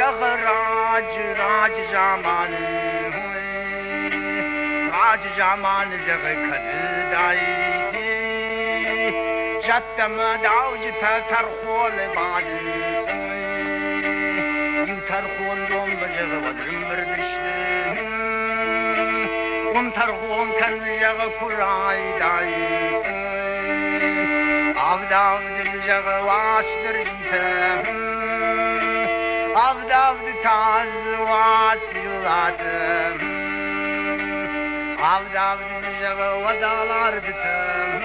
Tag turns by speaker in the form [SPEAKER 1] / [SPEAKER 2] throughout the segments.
[SPEAKER 1] जग राज राज जामान राज जामान जग खदाई जतम दाउज थर खोल बाद यू थर खोल दोम बजग वद्रम बर्दिश्त थर खोल खन जग कुराई दाई avd jagı vasdır avd taz vasiladım avd jagı vadalar bitim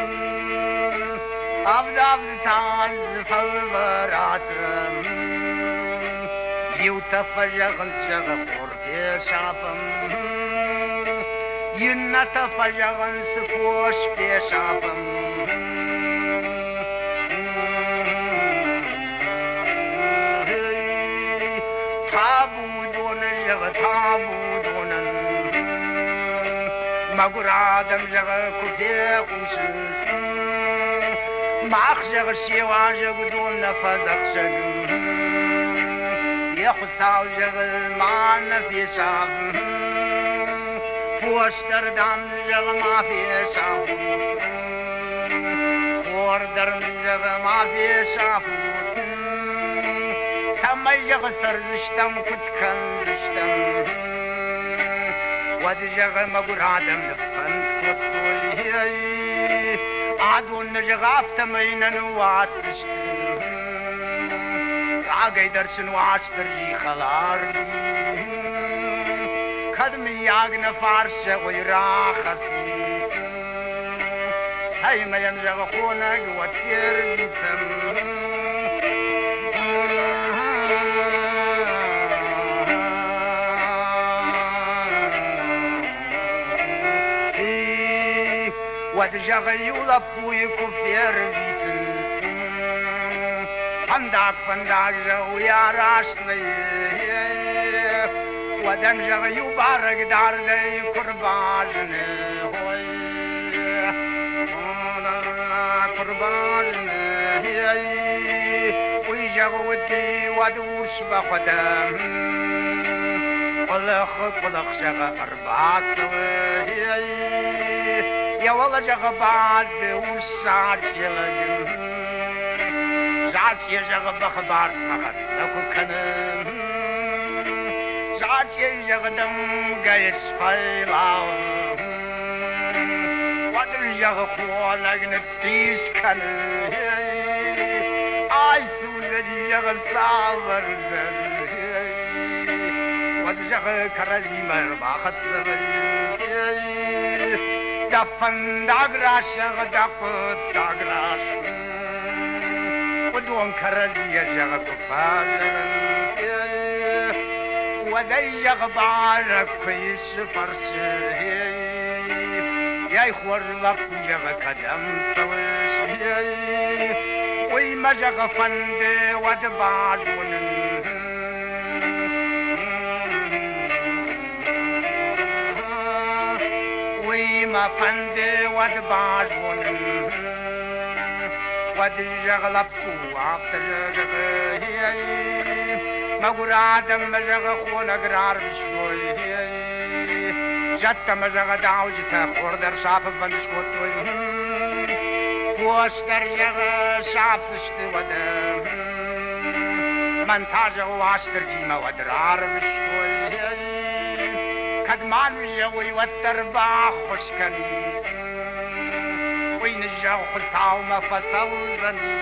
[SPEAKER 1] avd taz falvaratım yutaf jagın jagı korbe şapım yunata jagın spoş beşapım tabudonan maguradam jaga kude kumsın maq jaga şeva jaga don nafazakşın yaxusav jaga man nafisam poştardan jaga mafisam ordarın jaga mafisam Samajag sarzishtam kutkandishtam Wadjag maguradam nafant kutuli Adun najagaftam aynan watsishtam Ragay darshan wastarji khalardi Kadmi yagna farsha wayrakhasi Saymayam jaga khonag watirditam Wadjag yulapui kufyer vitins Pandak pandak uyarashni Wadam jag yubarag darde kurbajne hoy kurbajne Uyjag wadi wadush baqadam Qulakh qulakh jag arbaswe Ya walla jaga baad usaj yelagin Zaat ye jaga bakhbar smagat naku kanem Zaat ye jaga dam gayes faylaw Wadil jaga khwalagin tis kanem Ay sulad jaga savar zan Wadil jaga karazimar bakhat zavay Dafan dagrash dafut dagrash Udwan karaziya jagakufan Waday jagbarak kuyis farsi Yay khwarlap jagakadam sawish Uy majagafande wadbajwunin Ma pande wad bajwon wad jaglapu after jagay maguradam jaga khona grar bishkoy jatta jaga dauj ta khordar shap bandishkoy poster jaga shap shti wad man taja waster jima wad rar bishkoy كدمان جوي والترباح خشكني وين الجو خصاو ما فصوزني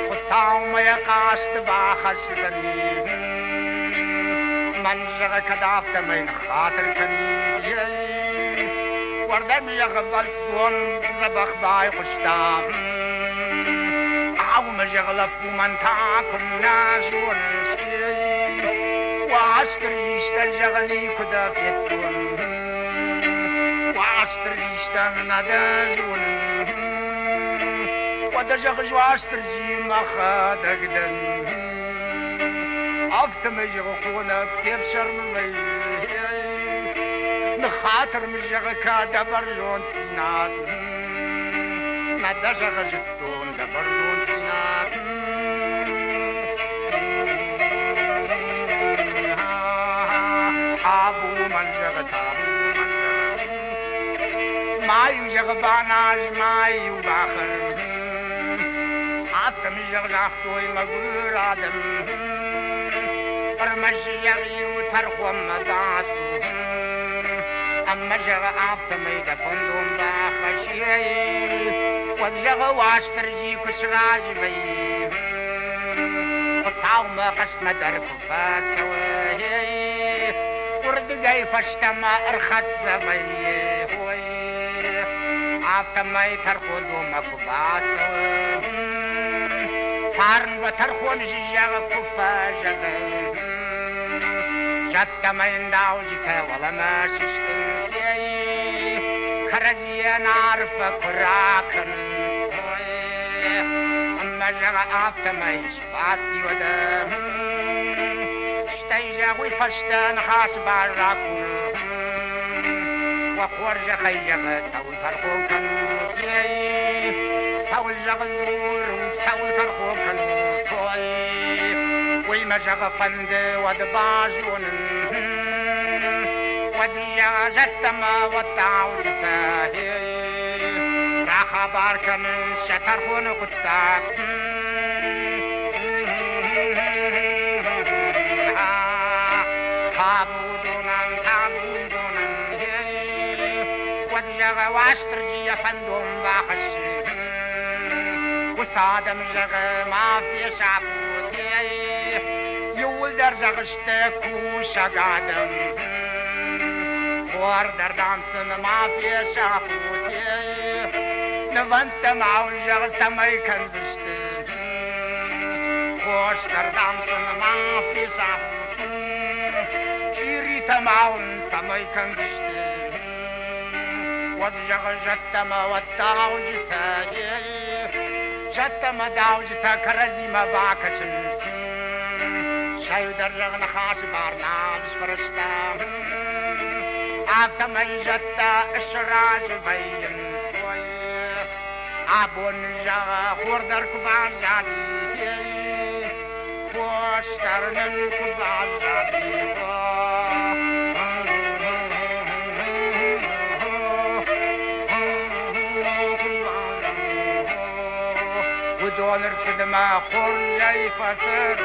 [SPEAKER 1] خصاو ما يقاش تباخشتني من جغ كدافت من خاطر كني وردم يغبل دون زبخ باي خشتام عاو ما جغلف من تاكم ناجون وعشتر يشتغلني كدا فيتون وعشتر يشتغل ودجغ وعشتر جي مخادقدن أفتم يغقونا كيف شرمي نخاطر مجغ كادبر جون تنات ندجغ جتون دبر جون تنات مايو جغباناج مايو باخر عطم جغلاختوي مقول آدم برمشي يغيو ترخو مداسو أما جغ عطم يدا فندوم باخشي وجغ واشترجي كشراج بي وصاو ما قسم دركو فاسوي ورد جاي فشتما ارخت زبي عطم يترخو دوما كباسو فارن وترخون جيجا كفا جغ جتا ما ينداو جتا ولا ما ششتن خرجي نعرف كراكن أما جغ عطم يشفاتي ودم شتيجا ويفشتن خاص باراكن وخورج خيجا تاوي فرقون كنو تاوي الزغزور تاوي فرقون كنو توي ويما جغ فند ودباجون وديا جتما وطاو جتاهي راخا باركن شترخون قطاك وديا واشترجي فندوم باخش وصادم جغ ما في شعبوتي يول درجة غشتكو شقادم وار دردامسن ما في شعبوتي نفنت معو الجغ سمي كنزشتي خوش دردامسن ما في شعبوتي شيريت معو سمي كنزشتي ودجغ جتما والتاو جتاهي جتما داو جتا كرزي ما باكشن شايو درجغ نخاش بارناج فرشتا عطم جتا اشراج بين عبون جغ خوردر كبار جادي واشترنن كبار جادي ودولر سدما خور جاي فسر